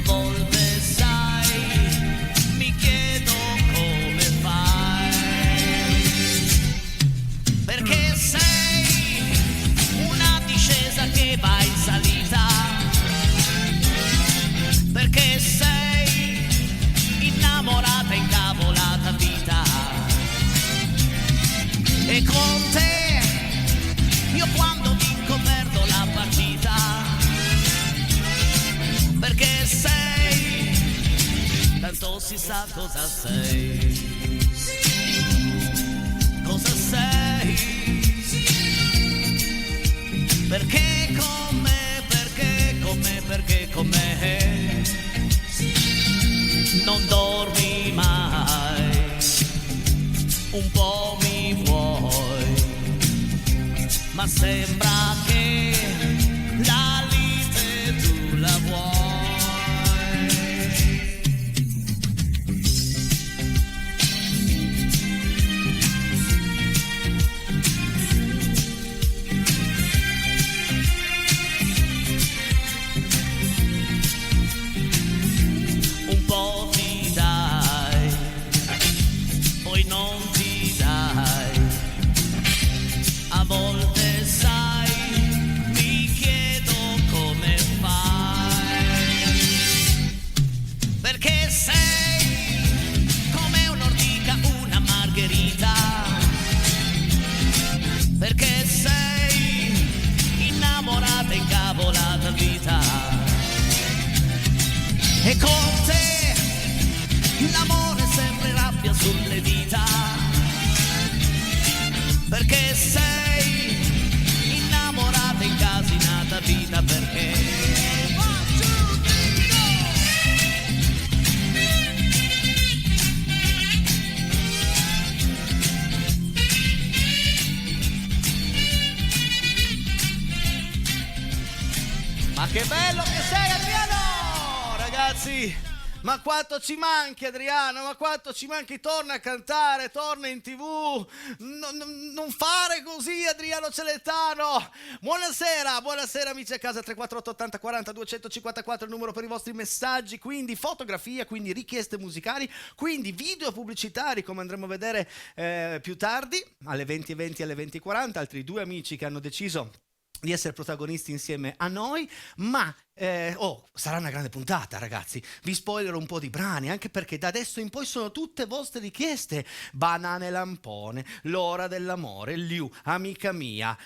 volte sai, mi chiedo come fai, perché sei una discesa che va in salita, perché sei innamorata, incavolata vita, e con te io quando vinco perdo la partita, perché sei, tanto si sa cosa sei, cosa sei, perché con me, perché con me, perché con me non dormi mai, un po' mi vuoi, ma sembra che la lite tu la vuoi. Un po' ti dai, poi non ti dai, a volte sai, mi chiedo come fai, perché sei come un'ortica, una margherita, perché sei innamorata, incavolata vita, e con te l'amore sempre rabbia sulle dita, perché sei innamorata, incasinata vita, perché Ma che bello che sei, Adriano! Ragazzi, ma quanto ci manchi, Adriano, ma quanto ci manchi, torna a cantare, torna in TV, non fare così, Adriano Celentano. Buonasera, buonasera amici a casa, 348 80 40 254 il numero per i vostri messaggi, quindi fotografia, quindi richieste musicali, quindi video pubblicitari come andremo a vedere più tardi, alle 20:20 e alle 20:40, altri due amici che hanno deciso di essere protagonisti insieme a noi, ma sarà una grande puntata, ragazzi. Vi spoilerò un po' di brani, anche perché da adesso in poi sono tutte vostre richieste. Banane Lampone, L'ora dell'amore, Liu, Amica mia,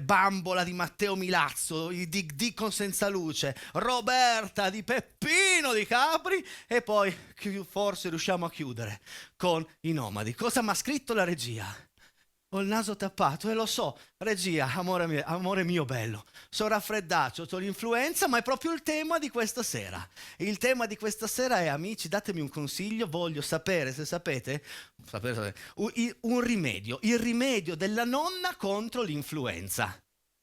Bambola di Matteo Milazzo, Diccon senza luce, Roberta di Peppino di Capri, e poi forse riusciamo a chiudere con I Nomadi. Cosa mi ha scritto la regia? Ho il naso tappato e lo so, regia, amore mio bello, sono raffreddato, ho l'influenza, ma è proprio il tema di questa sera. Il tema di questa sera è, amici, datemi un consiglio, voglio sapere se sapete un rimedio, il rimedio della nonna contro l'influenza.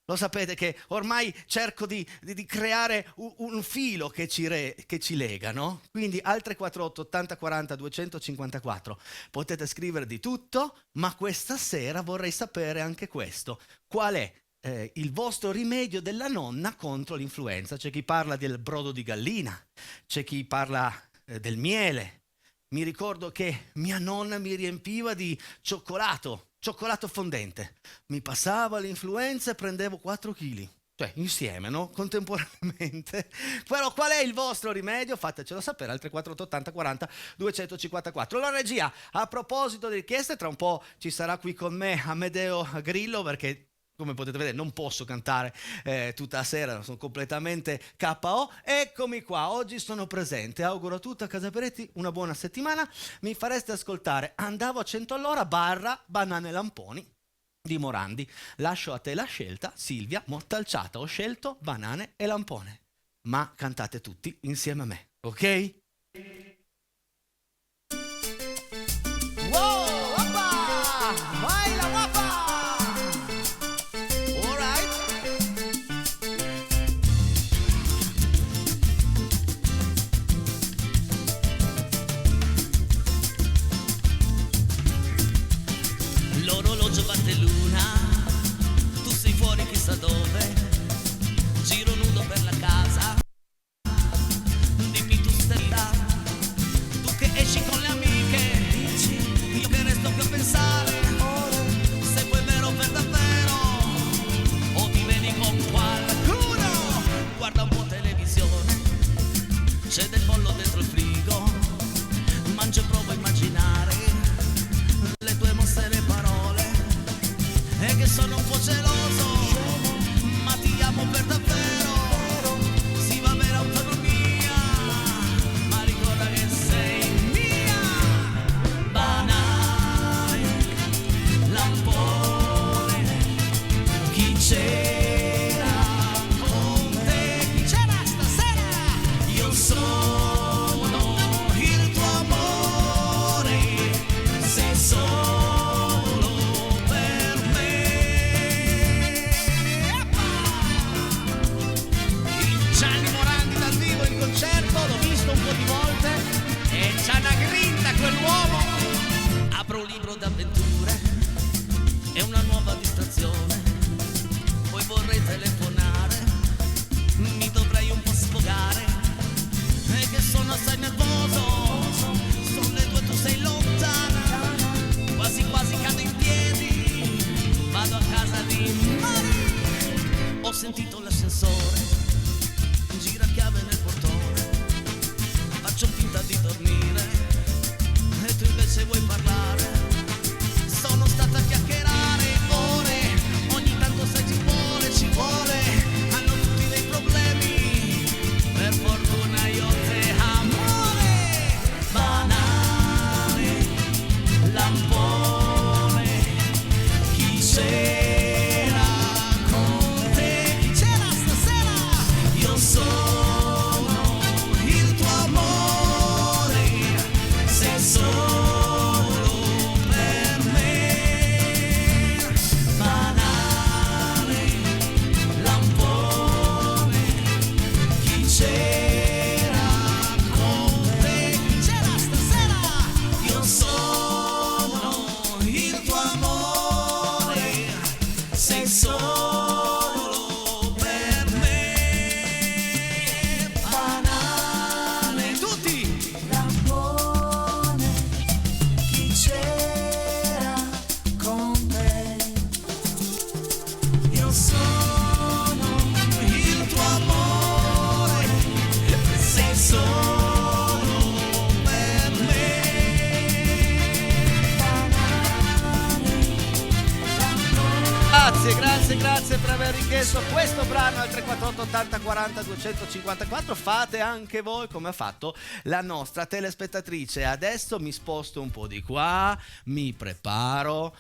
Lo sapete che ormai cerco di creare un filo che ci lega, no? Quindi al 348 80 40 254 potete scrivere di tutto, ma questa sera vorrei sapere anche questo. Qual è il vostro rimedio della nonna contro l'influenza? C'è chi parla del brodo di gallina, c'è chi parla del miele. Mi ricordo che mia nonna mi riempiva di cioccolato fondente, mi passava l'influenza e prendevo 4 kg, cioè insieme, no? Contemporaneamente. Però qual è il vostro rimedio? Fatecelo sapere al 348 80 40 254. Allora regia, a proposito di richieste, tra un po' ci sarà qui con me Amedeo Grillo, perché come potete vedere non posso cantare tutta la sera, sono completamente KO. Eccomi qua, oggi sono presente, auguro a tutta a Casa Peretti una buona settimana. Mi fareste ascoltare Andavo a 100 all'ora / Banane Lamponi di Morandi. Lascio a te la scelta, Silvia Mortalciata, ho scelto Banane e Lampone, ma cantate tutti insieme a me, ok? Wow, oppa! Vai la guapa! l'orologio batte l'una, tu sei fuori chissà dove, giro nudo per la casa, dimmi sentito l'ascensore, gira chiave nel portone, faccio finta di dormire e tu invece vuoi parlare. Sono stata a chiacchierare ore, ogni tanto sai ci vuole, hanno tutti dei problemi, per fortuna io te amore. Banale, lampone, chi c'era con te? Chi c'era stasera? Io sono il tuo amore, sei solo per me. Banale, lampone, chi c'era con te? Chi c'era stasera? Io sono il tuo amore, sei solo per me. Banale, tutti! Lampone, chi c'era con te? Io sono il tuo amore, sei solo per me. Grazie per aver richiesto questo brano al 348 80 40 254. Fate anche voi come ha fatto la nostra telespettatrice. Adesso mi sposto un po' di qua, mi preparo,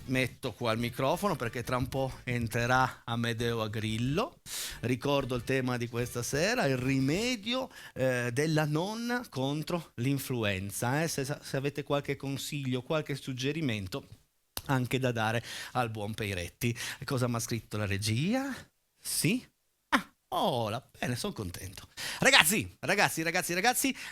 metto qua il microfono perché tra un po' entrerà Amedeo Agrillo. Ricordo il tema di questa sera, il rimedio della nonna contro l'influenza. Se avete qualche consiglio, qualche suggerimento anche da dare al buon Peiretti. Cosa mi ha scritto la regia? Sì? Bene, sono contento. Ragazzi,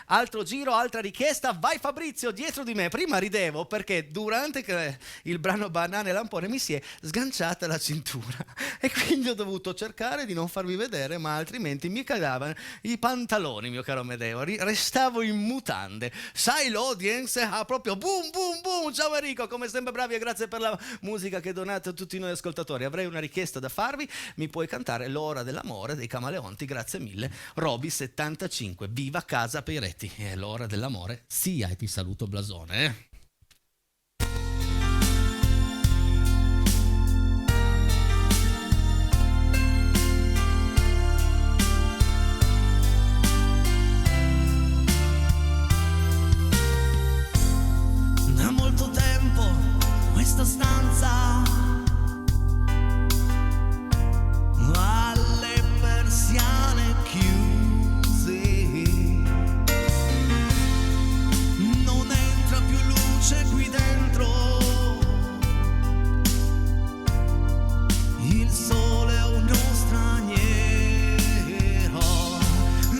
altro giro, altra richiesta. Vai Fabrizio, dietro di me. Prima ridevo perché durante il brano Banane e Lampone mi si è sganciata la cintura e quindi ho dovuto cercare di non farvi vedere, ma altrimenti mi cadavano i pantaloni, mio caro Medeo. Restavo in mutande. Sai, l'audience ha proprio boom boom boom. Ciao Enrico, come sempre bravi e grazie per la musica che donate a tutti noi ascoltatori. Avrei una richiesta da farvi. Mi puoi cantare L'ora dell'amore dei Camaleonti? Grazie mille. Roby 75, viva casa Peiretti. È l'ora dell'amore, sia, e ti saluto blasone. Da molto tempo questa stanza alle persiane chiuse, non entra più luce qui dentro, il sole è uno straniero,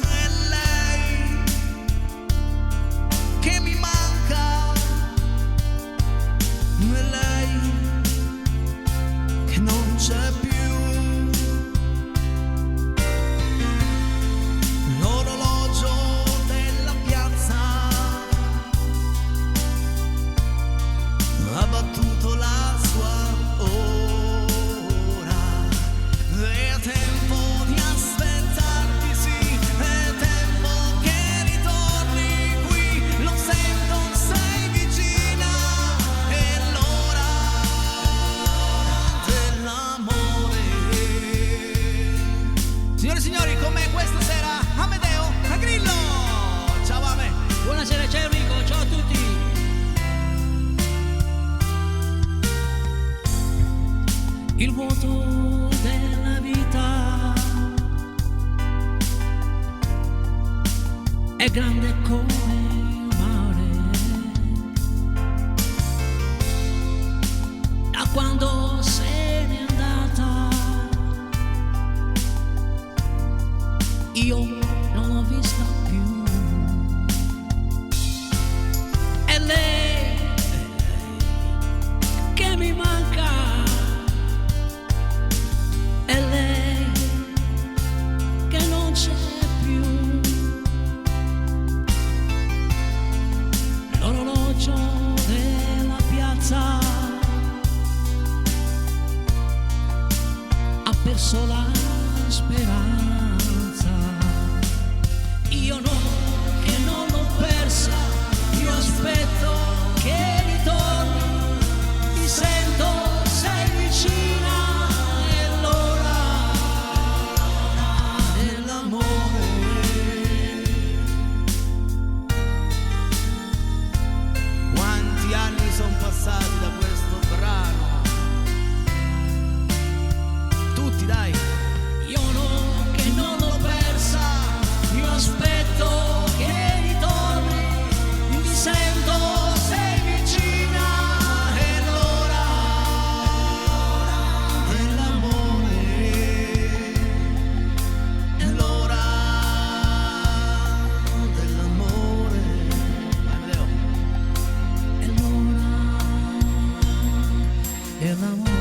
è lei che mi manca, è lei che non c'è più. L'orologio della piazza ha battuto la sua ora. È tempo di aspettarti, sì, è tempo che ritorni qui. Lo sento, sei vicina, è l'ora dell'amore. Signore e signori, con me questa sera Amedeo Agrillo. Ciao Ame. Buonasera, ciao Enrico, ciao a tutti. Il vuoto della vita è grande come il mare. Da quando se n'è andata io non l'ho vista più. È lei che mi manca, è lei che non c'è più. perso la speranza. Io no, che non l'ho persa, io aspetto che ritorni, ti sento, sei vicina, è l'ora dell'amore. Quanti anni sono passati da questo brano? Tutti, dai. Io no, che non l'ho persa, io aspetto che ritorni, ti sento, sei vicina, è l'ora dell'amore, È l'ora dell'amore. Amedeo. è l'ora dell'amore.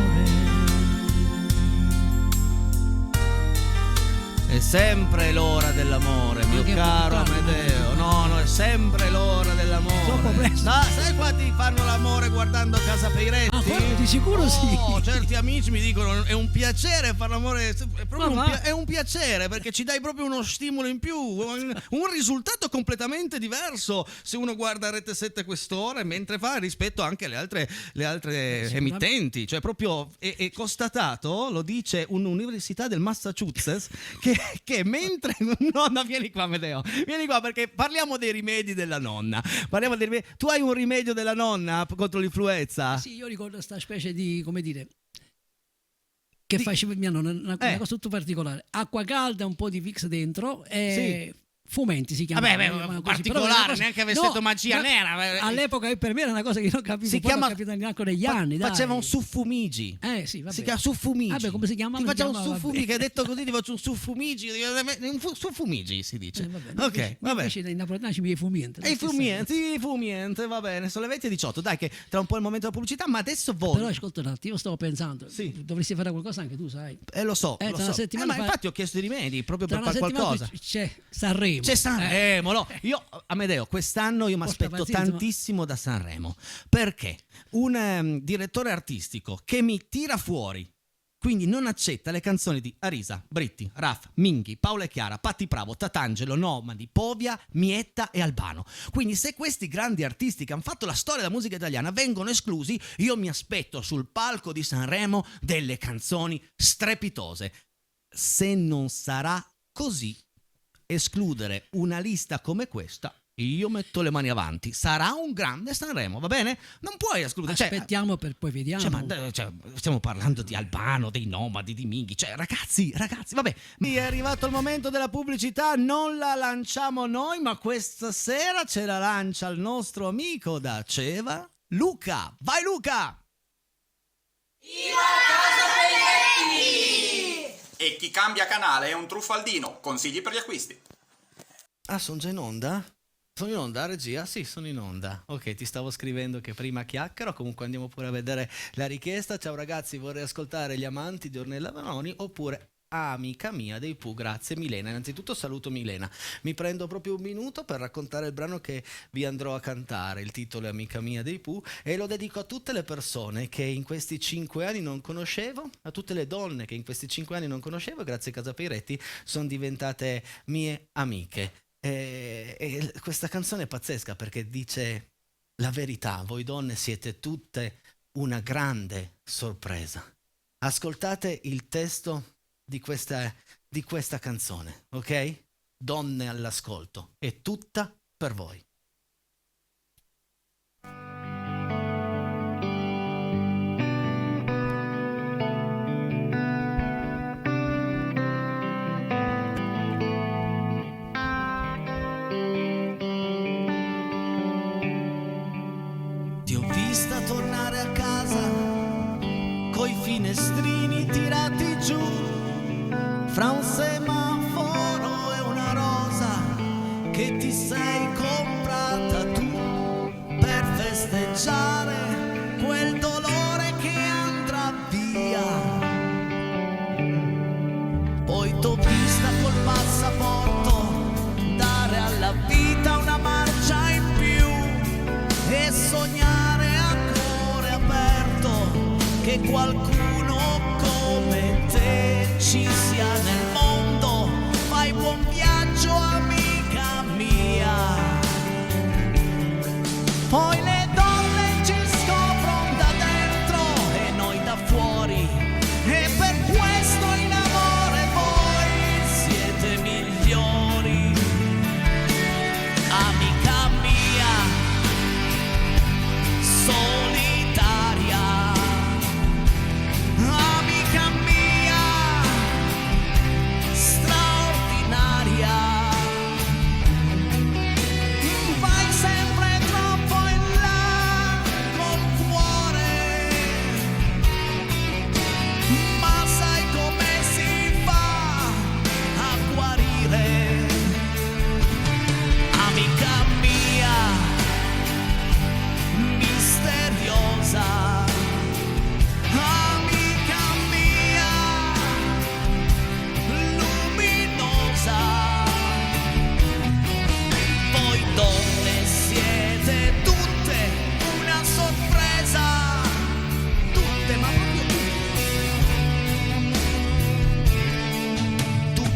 È sempre l'ora dell'amore, mio che caro calma. Amedeo. No, è sempre l'ora dell'amore. Troppo presto. No, sai quanti fanno l'amore guardando Casa Peiretti? Ah, quello di sicuro sì. Certi amici mi dicono è un piacere fare l'amore, è proprio Ma va. è un piacere perché ci dai proprio uno stimolo in più, un risultato completamente diverso se uno guarda Rete 7 quest'ora mentre fa rispetto anche alle altre emittenti, cioè proprio è constatato, lo dice un'università del Massachusetts che mentre nonna, vieni qua Amedeo, vieni qua perché parliamo dei rimedi della nonna. Tu hai un rimedio della nonna contro l'influenza? Sì, io ricordo questa specie di, come dire, che faceva mia nonna, una cosa tutto particolare. Acqua calda, un po' di Vicks dentro e fumenti si chiama. Vabbè, particolare, neanche avesse detto magia nera. All'epoca per me era una cosa che non capivo, Si poi chiama- l'ho capita neanche negli anni. Faceva dai. un suffumigi. Sì, vabbè. Si chiama suffumigi. Vabbè, come si chiamava? Ti facciamo un Si chiamava, suffumigi, vabbè. che hai detto così ti faccio un suffumigi. Suffumigi si dice. Ok, vabbè. Invece dai napoletani ci mi fumiente. E i fumiente, va bene. Sono le 20:18. Dai, che tra un po' è il momento della pubblicità, ma adesso Però voglio. ascolta un attimo, io stavo pensando, Sì. dovresti fare qualcosa anche tu, sai. Lo so, tra lo una so. settimana Ma fa- infatti ho chiesto i rimedi proprio Tra per una fare settimana qualcosa. c'è Sanremo. C'è Sanremo, no? Io, Amedeo, quest'anno io mi Porta aspetto pazienza, ma- tantissimo da Sanremo. Perché un direttore artistico che mi tira fuori, quindi non accetta le canzoni di Arisa, Britti, Raf, Minghi, Paola e Chiara, Patti Bravo, Tatangelo, Nomadi, Povia, Mietta e Albano. Quindi se questi grandi artisti che hanno fatto la storia della musica italiana vengono esclusi, io mi aspetto sul palco di Sanremo delle canzoni strepitose. Se non sarà così, escludere una lista come questa, io metto le mani avanti. Sarà un grande Sanremo, va bene? Non puoi escludere. Aspettiamo per poi vediamo. Stiamo parlando di Albano, dei Nomadi, di Minghi. Cioè, ragazzi, vabbè. È arrivato il momento della pubblicità. Non la lanciamo noi, ma questa sera ce la lancia il nostro amico da Ceva, Luca. Vai, Luca! E chi cambia canale è un truffaldino. Consigli per gli acquisti. Ah, sono già in onda? Sono in onda, regia? Sì, sono in onda. Ok, ti stavo scrivendo che prima chiacchiero, comunque andiamo pure a vedere la richiesta. Ciao ragazzi, vorrei ascoltare Gli amanti di Ornella Vanoni oppure Amica mia dei Pooh. Grazie Milena. Innanzitutto saluto Milena. Mi prendo proprio un minuto per raccontare il brano che vi andrò a cantare. Il titolo è Amica mia dei Pooh e lo dedico a tutte le persone che in questi 5 anni non conoscevo, a tutte le donne che in questi 5 anni non conoscevo e grazie a Casa Peiretti sono diventate mie amiche. E questa canzone è pazzesca perché dice la verità, voi donne siete tutte una grande sorpresa. Ascoltate il testo di questa canzone, ok? Donne all'ascolto, è tutta per voi. Ti ho vista tornare a casa coi finestrini tirati giù, fra un semaforo e una rosa che ti sei comprata tu per festeggiare quel dolore che andrà via. Poi t'ho vista col passaporto dare alla vita una marcia in più e sognare a cuore aperto che qualcuno come te ci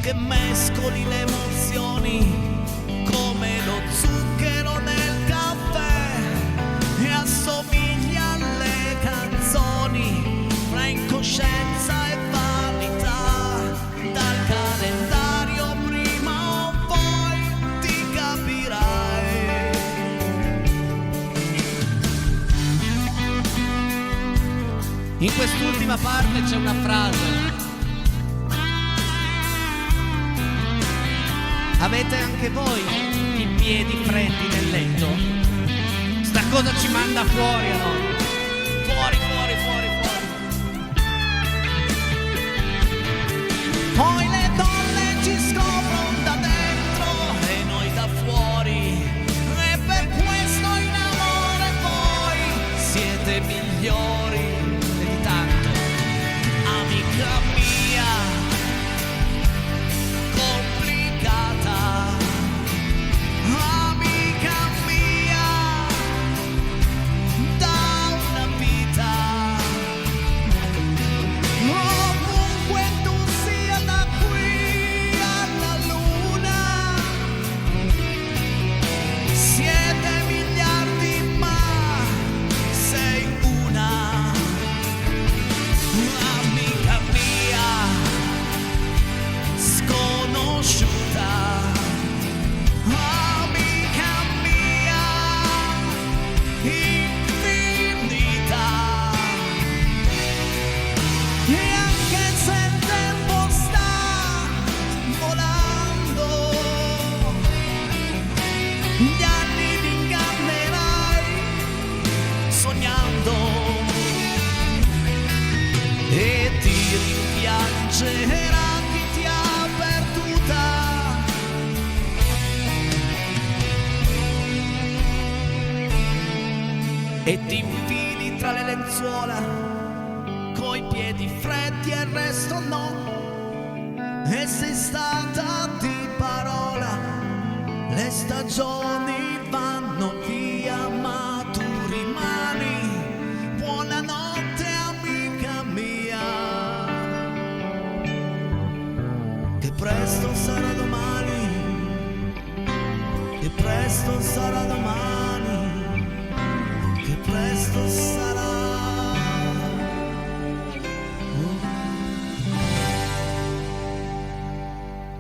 che mescoli le emozioni come lo zucchero nel caffè e assomiglia alle canzoni fra incoscienza e vanità. Dal calendario prima o poi ti capirai. In quest'ultima parte c'è una frase. Avete anche voi i piedi freddi nel letto? Sta cosa ci manda fuori a noi. Fuori, fuori, fuori, fuori. Poi le donne ci scoprono da dentro e noi da fuori, e per questo in amore voi siete migliori. E di tanto, amica mia, complicata, amica mia, da una vita. Ovunque tu sia, da qui alla luna, siete miliardi ma sei una. Amica mia, sconosciuta, amica mia, infinita. E anche se il tempo sta volando, gli anni li ingannerai sognando e ti rimpiangerà chi ti ha perduta. E ti infili tra le lenzuola coi piedi freddi e il resto no. E sei stata di parola, le stagioni vanno via ma tu rimani. Buonanotte amica mia, che presto sarà domani, che presto sarà domani, che presto sarà.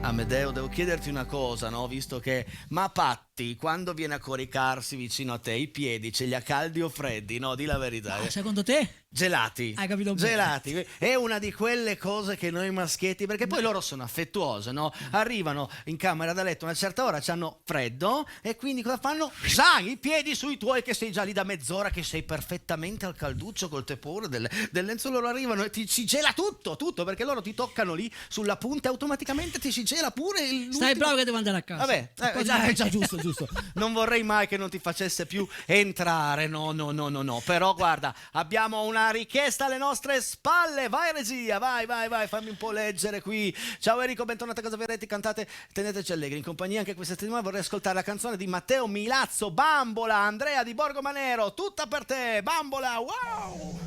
Amedeo, devo chiederti una cosa, no? Visto che... Ma Patti, quando viene a coricarsi vicino a te, i piedi ce li ha caldi o freddi? No, di la verità. Secondo te? Gelati. Hai capito bene. Gelati. È una di quelle cose che noi maschietti, perché poi loro sono affettuose, no? Arrivano in camera da letto a una certa ora, c'hanno freddo e quindi cosa fanno? Zang, i piedi sui tuoi, che sei già lì da mezz'ora, che sei perfettamente al calduccio col tepore del lenzuolo. Loro arrivano e ti si gela tutto, perché loro ti toccano lì sulla punta e automaticamente ti si gela pure il... Stai bravo che devo andare a casa. Vabbè, già, giusto. Non vorrei mai che non ti facesse più entrare, no. Però guarda, abbiamo una richiesta alle nostre spalle. Vai regia, vai, fammi un po' leggere qui. Ciao Enrico, bentornato a Casa Verretti, cantate Teneteci Allegri. In compagnia anche questa settimana vorrei ascoltare la canzone di Matteo Milazzo, Bambola. Andrea di Borgomanero, tutta per te, Bambola, wow!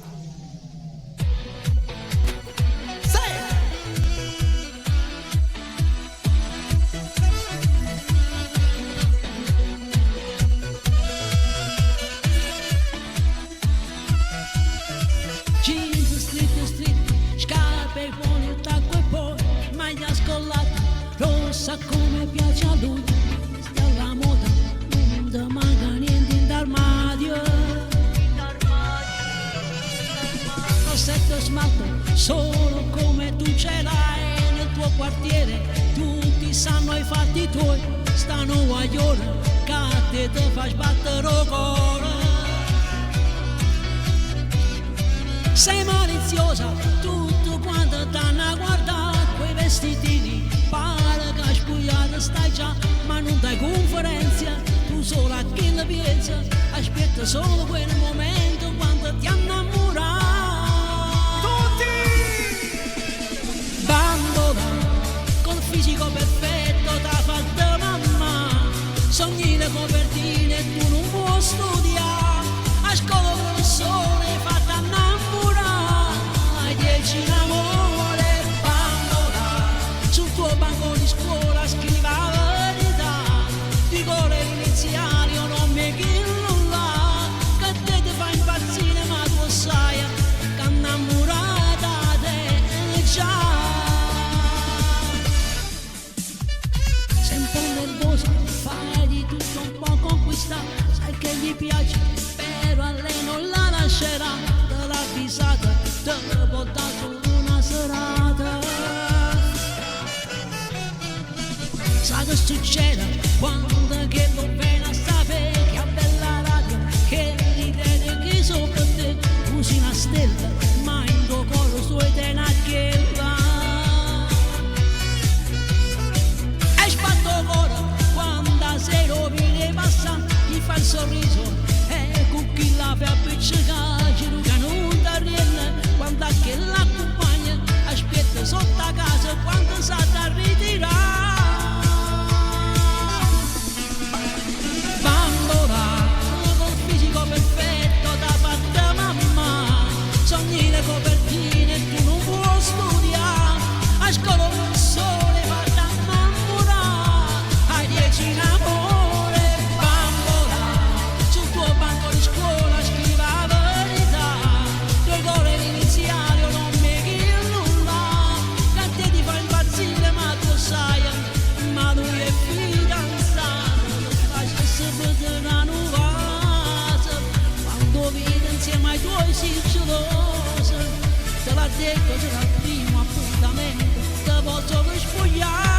Jeans street, scarpe buone, il tacco e poi maglia scollata, rossa come piace a lui. Sta alla moda, non ti manca niente in armadio. Rossetto e smalto, solo come tu ce l'hai nel tuo quartiere. Tutti sanno i fatti tuoi, stanno guaglione, che te fa sbattere il cuore. Sei maliziosa, tutto quanto t'hanno a guardare, quei vestitini, pare che spugliata stai già, ma non dai conferenza, tu solo a chi la piazza, aspetta solo quel momento quando ti innamorare. Tutti! Bambola, col fisico perfetto t'ha fatto mamma, sogni le copertine e tu non puoi studiare, a scuola con il sole fatta innamorare, 10 in amore, bambola, sul tuo banco piace, però a lei non la lascerà, te l'ha avvisata, te può dare solo una serata. Sa che succede quando che lo viene a sapere che ha bella radio, che l'idea che sopra te usi una stella, ma in tuo cuore suoi tenacchiella. E sbatto cuore quando sei rovine passa, gli fa il sorriso e con chi la fa appiccicare, ci rucano un tarriello quando che l'accompagna, aspetta sotto a casa quando sa da ritirare. Perfetto da fatta mamma, sogni le copertine e tu non puoi studiare, a scuola il sole va da innamorare, hai 10 in amore, bambola, sul tuo banco di scuola scrivi la verità, tuoi cuore iniziali non mi chiedi nulla, che te ti fa impazzire ma tu sai, ma lui è fidanzato, fai stesso per la nuova. Insieme ai tuoi sigillosi, te l'ha detto, c'era il primo appuntamento, te posso spogliare.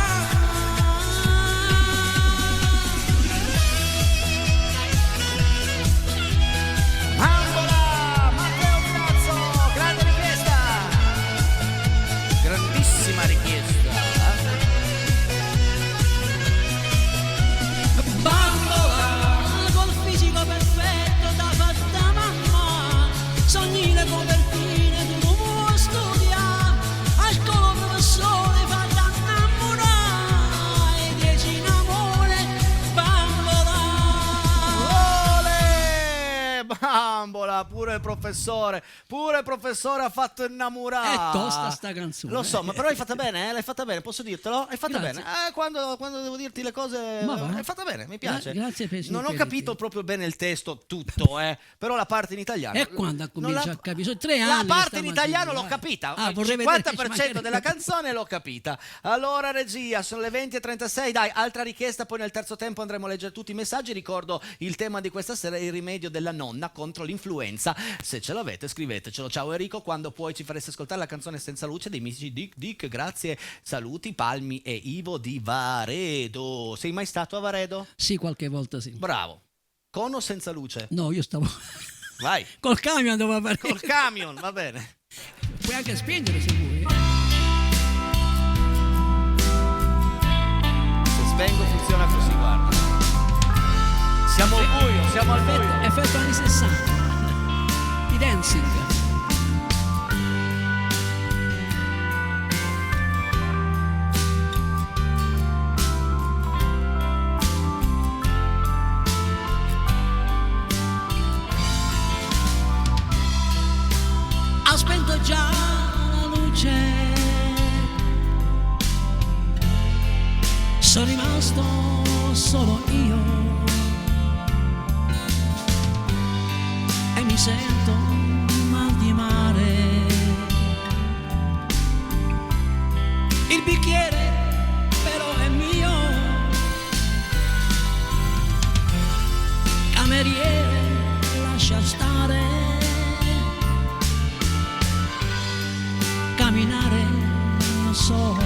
Bambola, Matteo Milazzo, grande richiesta, grandissima richiesta. Bambola, col fisico perfetto da fatta mamma, sogni le copertine, tu non vuoi studiare, a scuola professore fa da innamorare, 10 in amore, bambola. Ole! Bambola, pure il professore ha fatto innamorare. È tosta sta canzone. Lo so, ma però l'hai fatta bene, l'hai fatta bene, posso dirtelo? Hai fatta Grazie. bene. Quando devo dirti le cose, Ma va. hai fatta bene, mi piace. Grazie per il Non ho suggerimento. capito proprio bene il testo, tutto, però la parte in italiano. E quando ha non cominciato la- a capire? Sono 3 anni. La che parte stiamo in italiano insieme, l'ho vai. capita, Ah, il vorrei vedere 50% della canzone l'ho capita. Allora regia, sono le 20:36, dai, altra richiesta, poi nel terzo tempo andremo a leggere tutti i messaggi. Ricordo il tema di questa sera è il rimedio della nonna contro l'influenza. Se ce l'avete scrivetecelo. Ciao Enrico, quando poi ci fareste ascoltare la canzone Senza luce dei Amici Dick, grazie, saluti Palmi e Ivo di Varedo. Sei mai stato a Varedo? Sì, qualche volta sì. Bravo. Con o senza luce? No, io stavo Vai. col camion dove fare. Col camion, va bene. Puoi anche spingere se vuoi. Se spengo funziona così, guarda. Siamo al buio, siamo al buio. Effetto anni 60 di dancing. Ha spento già la luce, sono rimasto solo io e mi sento mal di mare. Il bicchiere però è mio, cameriere lascia stare, camminare non so,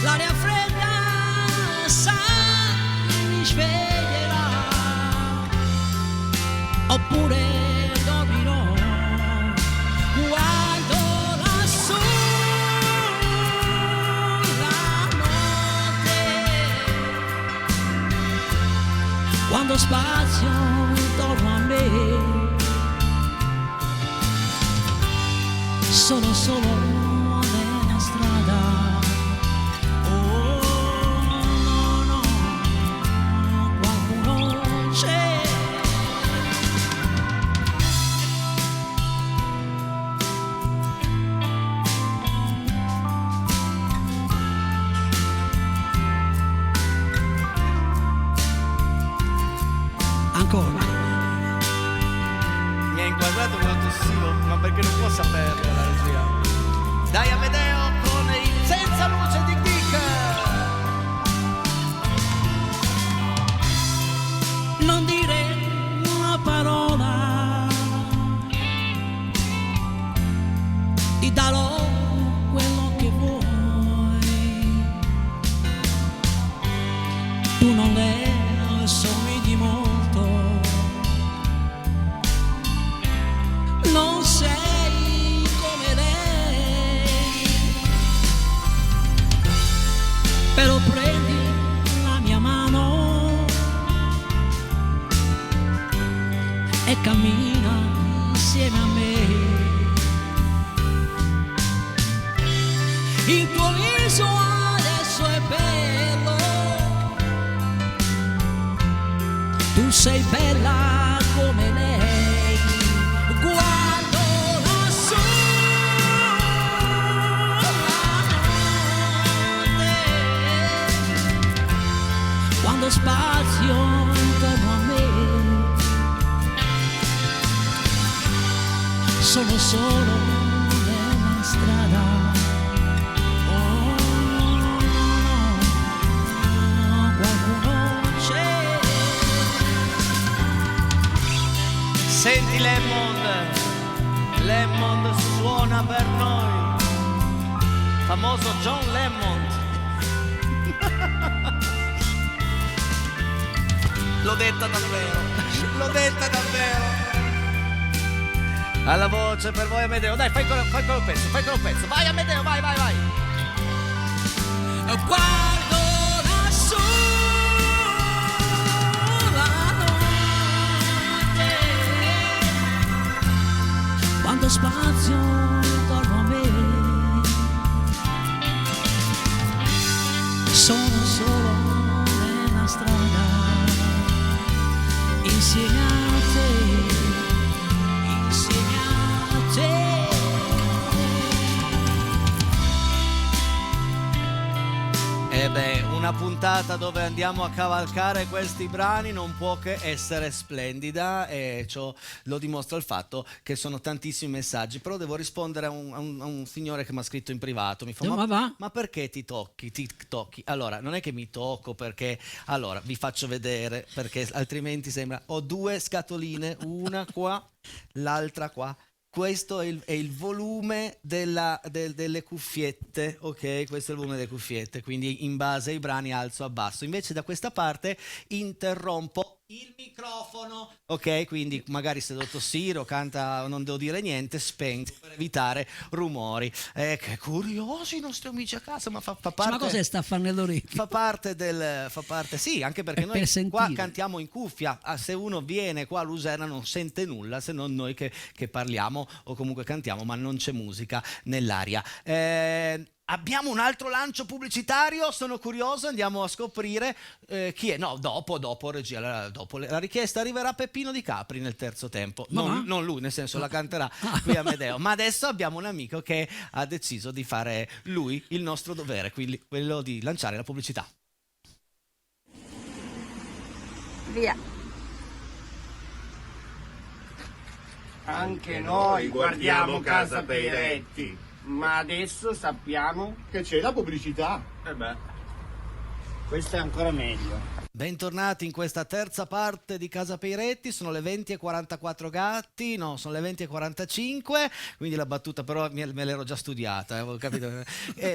l'aria fredda sa mi sveglierà, oppure dormirò, guardo lassù la notte, quando spazio intorno a me, sono solo nella strada. Oh no, no, qualcuno c'è. Ancora. Mi ha inquadrato quello tossivo, ma perché non può saperlo la regia. ti darò quello che vuoi. Tu non le somigli molto, non sei come lei, però prendi la mia mano e cammina insieme a me. Il tuo viso adesso è bello, tu sei bella come lei. Guardo lassù la notte, quando spazio intorno a me, sono solo nella strada. Senti Lemond suona per noi, famoso John Lemond. L'ho detta davvero. Alla voce per voi Amedeo, dai fai quello pezzo, vai Amedeo, vai. Guardo lassù la notte, quando spazio intorno a me, sono solo nella strada, insieme a te. Una puntata dove andiamo a cavalcare questi brani non può che essere splendida, e ciò lo dimostra il fatto che sono tantissimi messaggi. Però devo rispondere a un signore che mi ha scritto in privato, mi fa ma perché ti tocchi? Allora, non è che mi tocco perché, allora vi faccio vedere, perché altrimenti sembra ho due scatoline, una qua, l'altra qua. Questo è il volume delle cuffiette, ok? Questo è il volume delle cuffiette, quindi in base ai brani alzo e abbasso. Invece da questa parte interrompo il microfono, ok? Quindi magari se devo tossire o canta non devo dire niente, spento per evitare rumori. Che curiosi i nostri amici a casa, ma fa parte... Ma cos'è sta a fare nell'orecchio? Fa parte, sì, anche perché noi qua cantiamo in cuffia. Se uno viene qua a Luserna non sente nulla se non noi che parliamo o comunque cantiamo, ma non c'è musica nell'aria. Abbiamo un altro lancio pubblicitario, sono curioso, andiamo a scoprire chi è. No, dopo regia, dopo la richiesta arriverà Peppino Di Capri nel terzo tempo. Non lui, nel senso la canterà qui a Amedeo. Ma adesso abbiamo un amico che ha deciso di fare lui il nostro dovere, quindi quello di lanciare la pubblicità. Via. Anche noi guardiamo Casa Peiretti, ma adesso sappiamo che c'è la pubblicità. questo è ancora meglio. Bentornati in questa terza parte di Casa Peiretti, sono le 20:44 gatti, no, sono le 20:45, quindi la battuta però me l'ero già studiata, avevo capito.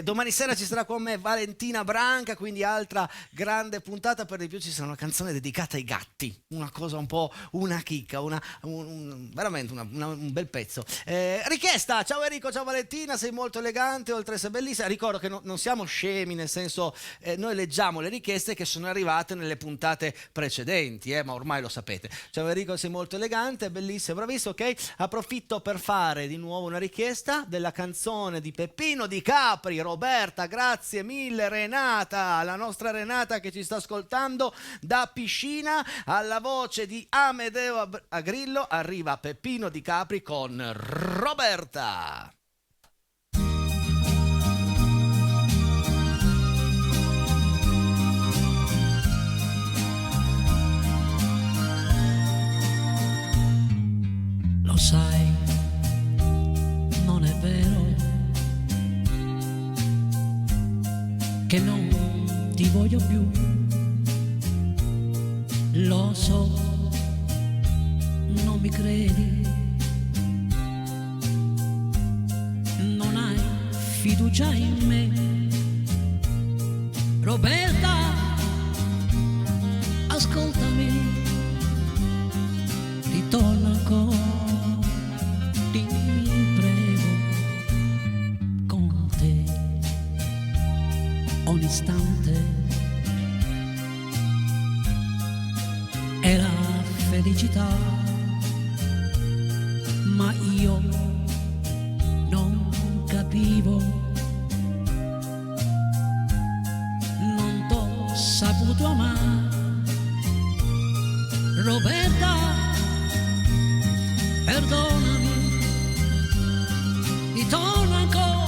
Domani sera ci sarà con me Valentina Branca, quindi altra grande puntata, per di più ci sarà una canzone dedicata ai gatti, una cosa un po' una chicca, veramente un bel pezzo. Richiesta, ciao Enrico, ciao Valentina, sei molto elegante, oltre a essere bellissima. Ricordo che non siamo scemi, nel senso noi leggiamo le richieste che sono arrivate nelle puntate precedenti, ma ormai lo sapete. Ciao Enrico, sei molto elegante, bellissimo, bravissimo, ok? Approfitto per fare di nuovo una richiesta della canzone di Peppino Di Capri. Roberta, grazie mille. Renata, la nostra Renata che ci sta ascoltando da Piscina, alla voce di Amedeo Agrillo arriva Peppino Di Capri con Roberta. Lo sai, non è vero che non ti voglio più. Lo so, non mi credi. fiducia in me. Roberta, ascoltami, ritorna ancora, ti prego, con te, ogni istante era felicità, ma io non capivo, non t'ho saputo amare. Roberta, perdonami, ritorna ancora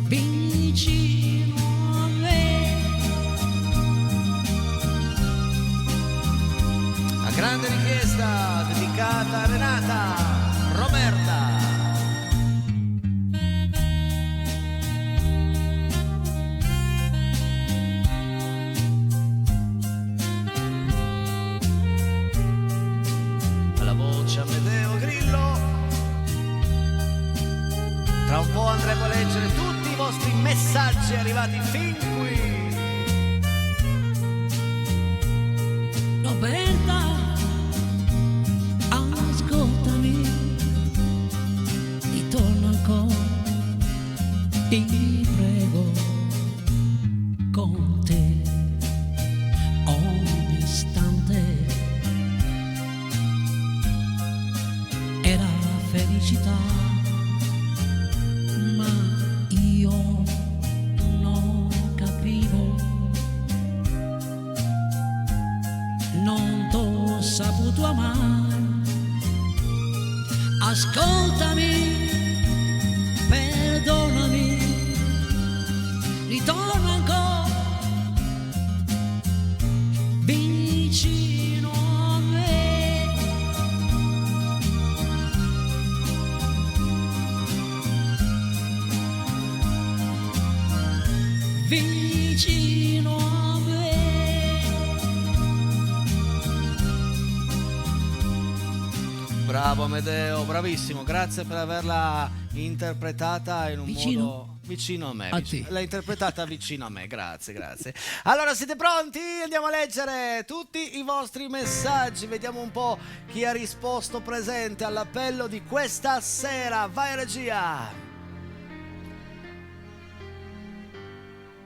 vicino a me. La grande richiesta dedicata a Renata, Roberta. Alla voce Amedeo Grillo. Tra un po' andremo a leggere tutti i vostri messaggi arrivati fin qui. Roberta, ascoltami, ritorno ancora, ti prego, con te, ogni istante era felicità, ma io non capivo, non t'ho saputo amare. Ascoltami, perdonami, ritorno ancora vicino a me. Vicino a me. Bravo Amedeo, bravissimo, grazie per averla interpretata in un Vicino? modo vicino a me. A te. L'hai interpretata vicino a me, grazie, grazie. Allora siete pronti? Andiamo a leggere tutti i vostri messaggi, vediamo un po' chi ha risposto presente all'appello di questa sera. Vai regia!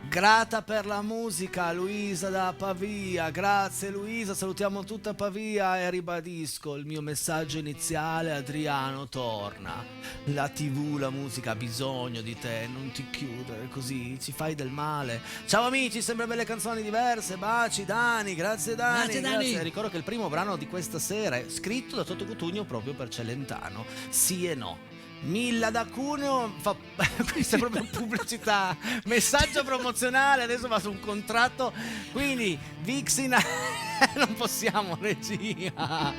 Grata per la musica, Luisa da Pavia. Grazie Luisa, salutiamo tutta Pavia e ribadisco il mio messaggio iniziale. Adriano torna. La TV, la musica ha bisogno di te, non ti chiudere così, ci fai del male. Ciao amici, sempre belle canzoni diverse. Baci Dani, grazie Dani. Grazie, Dani. Ricordo che il primo brano di questa sera è scritto da Toto Cutugno proprio per Celentano. Sì e no. Milla da Cuneo fa questa è proprio pubblicità, messaggio promozionale, adesso va su un contratto, quindi Vixina non possiamo, regia.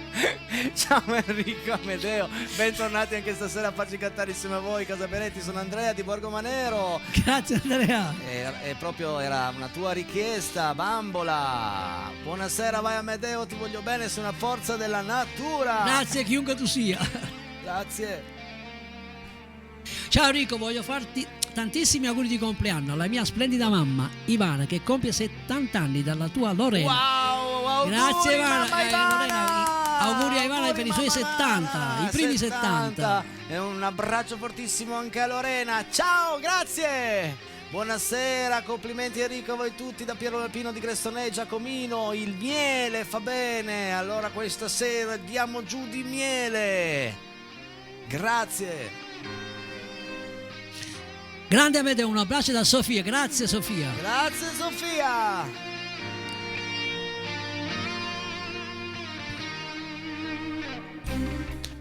Ciao Enrico, Amedeo, bentornati anche stasera a farci cantare insieme a voi. Casa Peretti, sono Andrea di Borgo Manero. Grazie Andrea. E proprio era una tua richiesta, Bambola. Buonasera, vai Amedeo, ti voglio bene, sei una forza della natura. Grazie chiunque tu sia. Grazie. Ciao Enrico, voglio farti tantissimi auguri di compleanno alla mia splendida mamma Ivana che compie 70 anni, dalla tua Lorena. Wow, auguri, Grazie Ivana. mamma Ivana. Lorena, auguri a Ivana per i suoi mamma. 70, i primi 70. E un abbraccio fortissimo anche a Lorena. Ciao, grazie. Buonasera, complimenti Enrico a voi tutti da Piero Alpino di Gressonè, Giacomino. Il miele fa bene, allora questa sera diamo giù di miele. Grazie. Grande Amedeo, un abbraccio da Sofia. Grazie Sofia. Grazie Sofia.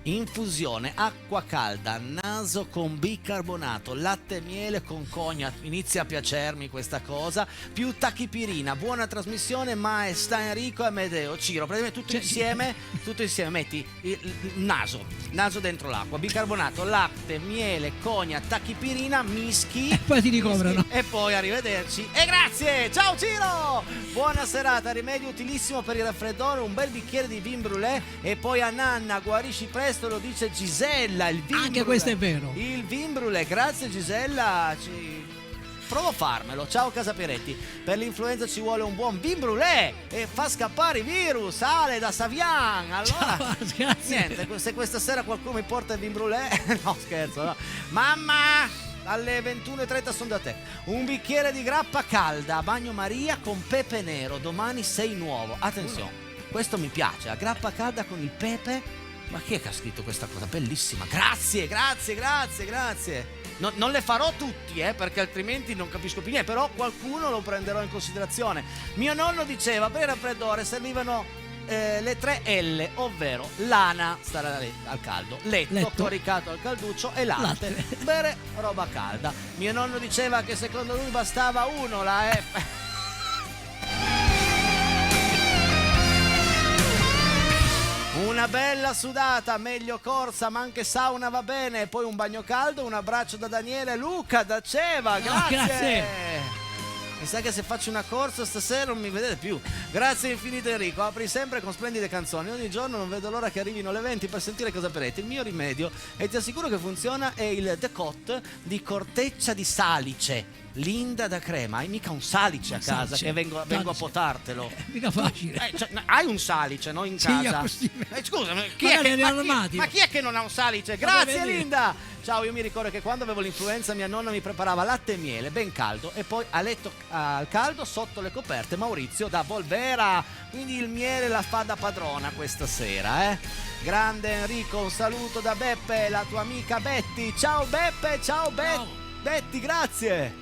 Infusione, acqua calda, naso con bicarbonato, latte e miele con cognac. Inizia a piacermi questa cosa. Più tachipirina, buona trasmissione, maestà Enrico e Amedeo. Ciro, praticamente tutto insieme, metti il naso dentro l'acqua, bicarbonato, latte, miele, cognac, tachipirina, mischi. E poi ti ricoverano. E poi arrivederci. E grazie, ciao Ciro. Buona serata, rimedio utilissimo per il raffreddore, un bel bicchiere di vin brûlé e poi a nanna, guarisci presto. questo lo dice Gisella, il vin Anche brûlé. questo è vero. Il vin brûlé, grazie Gisella. Provo a farmelo. Ciao Casaperetti. Per l'influenza ci vuole un buon vin brûlé e fa scappare i virus. Ale da Savian. Allora, Ciao, grazie. niente, se questa sera qualcuno mi porta il vin brûlé, no scherzo, no. Mamma, alle 21:30 sono da te. Un bicchiere di grappa calda, bagnomaria con pepe nero. Domani sei nuovo. Attenzione, questo mi piace. La grappa calda con il pepe. Ma chi è che ha scritto questa cosa? Bellissima. Grazie. Non le farò tutti, perché altrimenti non capisco più niente, però qualcuno lo prenderò in considerazione. Mio nonno diceva, per il raffreddore servivano le 3 L, ovvero lana, stare al caldo, letto. Coricato al calduccio e latte. Bere roba calda. Mio nonno diceva che secondo lui bastava uno, la F. Una bella sudata, meglio corsa, ma anche sauna va bene. Poi un bagno caldo, un abbraccio da Daniele Luca, da Ceva, grazie. Mi sa che se faccio una corsa stasera non mi vedete più. Grazie infinito Enrico, apri sempre con splendide canzoni. Ogni giorno non vedo l'ora che arrivino le 20 per sentire Casaperetti. Il mio rimedio, e ti assicuro che funziona, è il Decot di corteccia di salice. Linda da crema, hai mica un salice a casa Salice. che vengo a potartelo. Mica facile. Hai un salice, no? In Sì, casa. così. Scusami, Ma chi è che non ha un salice? Grazie Linda! Ciao, io mi ricordo che quando avevo l'influenza mia nonna mi preparava latte e miele ben caldo e poi a letto al caldo sotto le coperte Maurizio da Volvera. Quindi il miele la fa da padrona questa sera, Grande Enrico, un saluto da Beppe, la tua amica Betty. Ciao Beppe, ciao. Betty, grazie.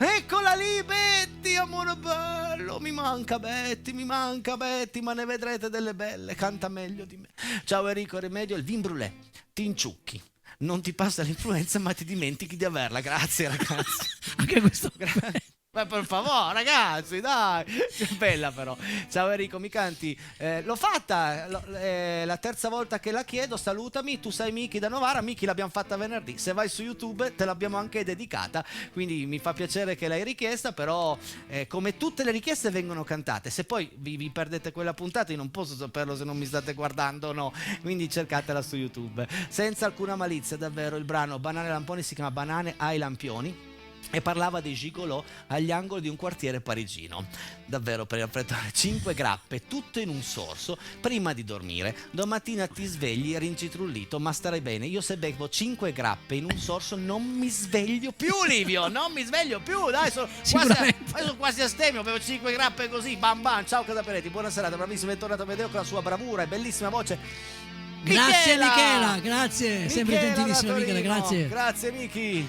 Eccola lì Betty, amore bello, mi manca Betty, ma ne vedrete delle belle, canta meglio di me. Ciao Enrico, rimedio, il vin brûlé, ti inciucchi, non ti passa l'influenza ma ti dimentichi di averla, grazie ragazzi. Anche questo. Ma per favore ragazzi, dai, che bella però. Ciao Enrico, mi canti? L'ho fatta, la terza volta che la chiedo, salutami, tu sei Miki da Novara. Miki l'abbiamo fatta venerdì, se vai su YouTube te l'abbiamo anche dedicata, quindi mi fa piacere che l'hai richiesta, però come tutte le richieste vengono cantate. Se poi vi perdete quella puntata io non posso saperlo se non mi state guardando, no, quindi cercatela su YouTube. Senza alcuna malizia, davvero, il brano Banane Lamponi si chiama Banane ai Lampioni e parlava dei gigolò agli angoli di un quartiere parigino. Davvero, per raffreddare 5 grappe tutto in un sorso prima di dormire. Domattina ti svegli rincitrullito, ma starai bene. Io se bevo 5 grappe in un sorso non mi sveglio più, Livio, non mi sveglio più, dai, sono quasi astemio, bevo 5 grappe così, bam bam. Ciao Casaperetti, buona serata, bravissimo, è tornato a Medeo con la sua bravura e bellissima voce. Grazie Michela, grazie, sempre gentilissima Michela, grazie. Grazie Miki.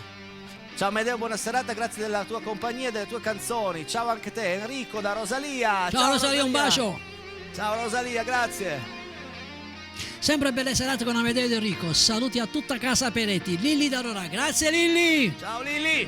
Ciao Medeo, buona serata, grazie della tua compagnia e delle tue canzoni. Ciao anche te, Enrico da Rosalia. Ciao Rosalia, un bacio. Ciao Rosalia, grazie. Sempre belle serate con Amedeo ed Enrico. Saluti a tutta casa Peretti. Lilli da Rora, grazie Lilli. Ciao Lilli.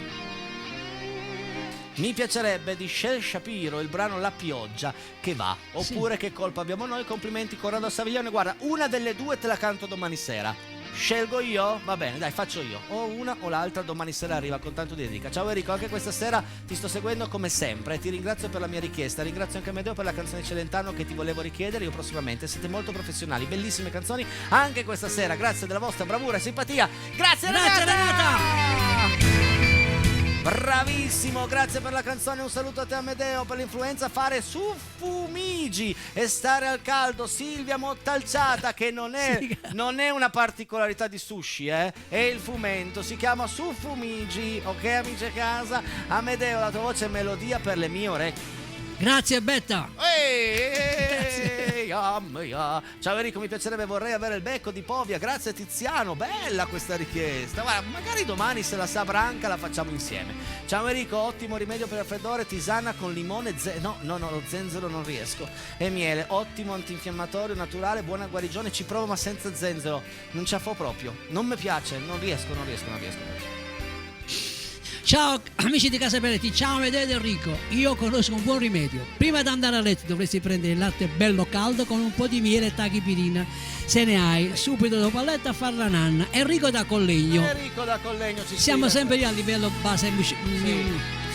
Mi piacerebbe di Shel Shapiro il brano La pioggia che va, oppure Che colpa abbiamo noi. Complimenti Corrado Saviglione. Guarda, una delle due te la canto domani sera. Scelgo io? Va bene, dai, faccio io. O una o l'altra, domani sera arriva con tanto di dedica. Ciao Enrico, anche questa sera ti sto seguendo come sempre. Ti ringrazio per la mia richiesta. Ringrazio anche Medeo per la canzone di Celentano che ti volevo richiedere io prossimamente. Siete molto professionali, bellissime canzoni anche questa sera. Grazie della vostra bravura e simpatia. Grazie Renata! Bravissimo, grazie per la canzone, un saluto a te Amedeo. Per l'influenza fare suffumigi e stare al caldo. Silvia Mottalciata, che non è una particolarità di sushi, è il fumento, si chiama suffumigi, ok amici a casa? Amedeo, la tua voce è melodia per le mie orecchie. Grazie Betta. Ciao Enrico, mi piacerebbe, vorrei avere il becco di Povia. Grazie Tiziano, bella questa richiesta. Guarda, magari domani se la sa Branca la facciamo insieme. Ciao Enrico, ottimo rimedio per il raffreddore, tisana con limone, no, lo zenzero non riesco, e miele, ottimo antinfiammatorio naturale, buona guarigione. Ci provo ma senza zenzero, non ce la fo proprio, non mi piace, non riesco. Ciao amici di Casa Peretti, ciao Amedeo ed Enrico. Io conosco un buon rimedio. Prima di andare a letto dovresti prendere il latte bello caldo con un po' di miele e tachipirina. Se ne hai, subito dopo a letto a far la nanna. Enrico da Collegno. Ci siamo scrive. sempre lì a livello base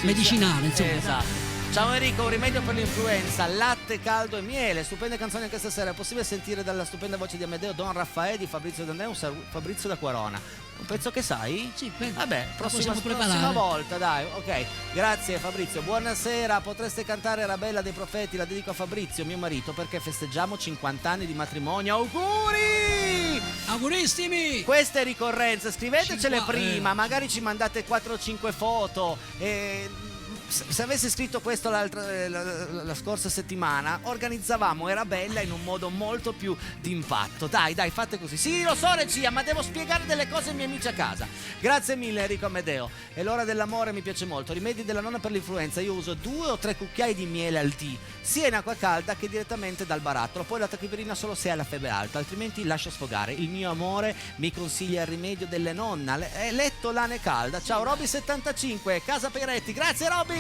medicinale, insomma. Esatto. Ciao Enrico, un rimedio per l'influenza, latte caldo e miele. Stupende canzoni anche stasera. È possibile sentire dalla stupenda voce di Amedeo Don Raffaele di Fabrizio D'Andrea, Fabrizio da Quarona. Un pezzo che sai? Sì, Vabbè, prossima preparare. volta, dai, ok. Grazie Fabrizio, buonasera. Potreste cantare Arabella dei Profeti, la dedico a Fabrizio, mio marito, perché festeggiamo 50 anni di matrimonio. Auguri! Augurissimi! Queste ricorrenze, scrivetecele 50, prima, magari ci mandate 4 o 5 foto. Se avessi scritto questo la scorsa settimana, organizzavamo Arabella in un modo molto più d'impatto. Dai, fate così. Sì, lo so regia, ma devo spiegare delle cose ai miei amici a casa. Grazie mille Enrico Amedeo. E l'ora dell'amore mi piace molto. Rimedi della nonna per l'influenza. Io uso 2 o 3 cucchiai di miele al dì, sia in acqua calda che direttamente dal barattolo. Poi la tachipirina solo se hai la febbre alta, altrimenti lascio sfogare. Il mio amore mi consiglia il rimedio delle nonna, letto lane calda. Ciao Roby75, Casa Peretti. Grazie Roby.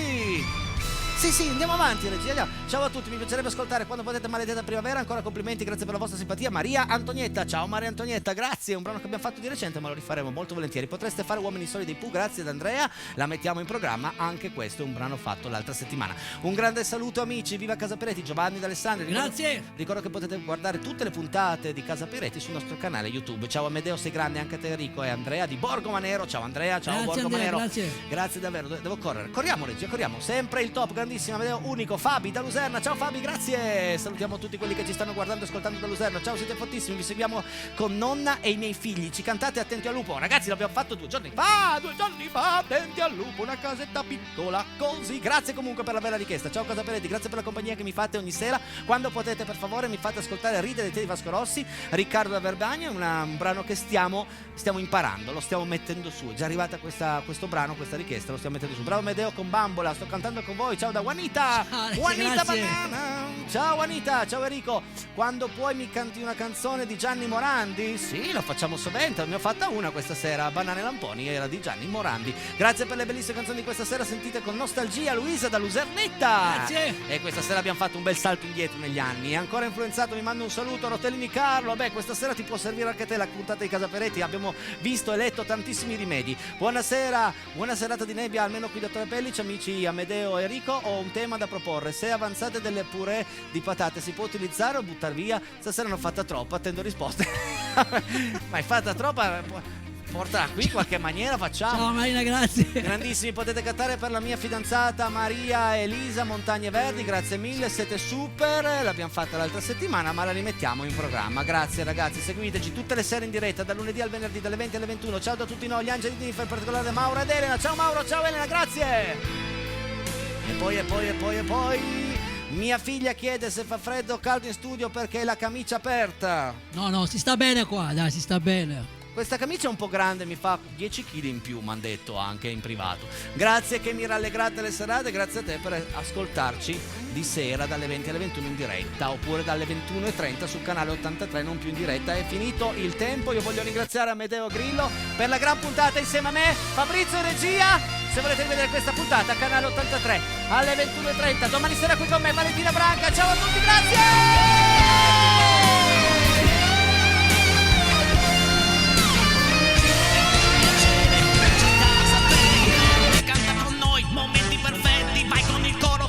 Sì, andiamo avanti regia. Ciao a tutti, mi piacerebbe ascoltare Quando potete maledetta primavera. Ancora complimenti, grazie per la vostra simpatia. Maria Antonietta, ciao Maria Antonietta, grazie. È un brano che abbiamo fatto di recente, ma lo rifaremo molto volentieri. Potreste fare Uomini Soli dei Pooh, grazie ad Andrea. La mettiamo in programma, anche questo è un brano fatto l'altra settimana. Un grande saluto amici, viva Casa Peretti, Giovanni d'Alessandria. Grazie. Ricordo che potete guardare tutte le puntate di Casa Peretti sul nostro canale YouTube. Ciao Amedeo, sei grande, anche a te Enrico e Andrea di Borgo Manero. Ciao Andrea, ciao Grazie, Borgo Andrea, Manero. Grazie davvero, devo correre. Corriamo regia, corriamo. Sempre il top, grandissimo Amedeo, unico. Fabi da Luserna, ciao Fabi, grazie. Salutiamo tutti quelli che ci stanno guardando e ascoltando da Luserna. Ciao, siete fortissimi, vi seguiamo con nonna e i miei figli. Ci cantate Attenti al lupo. Ragazzi, l'abbiamo fatto 2 giorni fa, Attenti al lupo, una casetta piccola così. Grazie comunque per la bella richiesta. Ciao Casa Peretti, grazie per la compagnia che mi fate ogni sera. Quando potete, per favore, mi fate ascoltare Ridere di te di Vasco Rossi, Riccardo da Verbagna. È un brano che stiamo imparando, lo stiamo mettendo su. È già arrivata questo brano, questa richiesta, lo stiamo mettendo su. Bravo Amedeo con Bambola, sto cantando con voi. Ciao da Juanita. Juanita Banana. Ciao Juanita, ciao Enrico. Quando puoi mi canti una canzone di Gianni Morandi? Sì, lo facciamo sovente. Ne ho fatta una questa sera, Banane e Lamponi, era di Gianni Morandi. Grazie per le bellissime canzoni di questa sera, sentite con nostalgia Luisa da Lusernetta. Grazie. E questa sera abbiamo fatto un bel salto indietro negli anni. Ancora influenzato, mi mando un saluto a Rotellini Carlo. Beh, questa sera ti può servire anche te la puntata di Casa Peretti. Abbiamo visto e letto tantissimi rimedi. Buonasera, buona serata di nebbia, almeno qui da Torre Pellice, amici Amedeo e Enrico. Ho un tema da proporre. Se avanzate delle purè di patate si può utilizzare o buttare via? Stasera ne ho fatta troppa, attendo risposte. Ma hai fatta troppa? Portala qui in qualche maniera, facciamo. Ciao Marina, grazie. Grandissimi, potete cantare per la mia fidanzata Maria Elisa Montagne Verdi, grazie mille, siete super. L'abbiamo fatta l'altra settimana, ma la rimettiamo in programma. Grazie ragazzi, seguiteci tutte le sere in diretta dal lunedì al venerdì dalle 20 alle 21. Ciao da tutti noi, gli angeli di Nifa, in particolare Mauro ed Elena. Ciao Mauro, ciao Elena, grazie. E poi mia figlia chiede se fa freddo o caldo in studio perché la camicia aperta. No, si sta bene qua, dai, si sta bene. Questa camicia è un po' grande, mi fa 10 kg in più, mi hanno detto anche in privato. Grazie che mi rallegrate le serate, grazie a te per ascoltarci di sera dalle 20 alle 21 in diretta, oppure dalle 21:30 sul canale 83, non più in diretta. È finito il tempo, io voglio ringraziare Amedeo Grillo per la gran puntata insieme a me, Fabrizio in regia. Se volete rivedere questa puntata, canale 83 alle 21:30. Domani sera qui con me Valentina Branca. Ciao a tutti, grazie!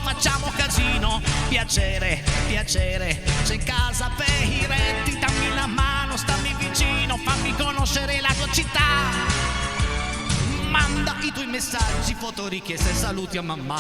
Facciamo casino, piacere, c'è Casa Peretti, dammi la mano, stammi vicino, fammi conoscere la tua città. Manda i tuoi messaggi, foto richieste, saluti a mamma.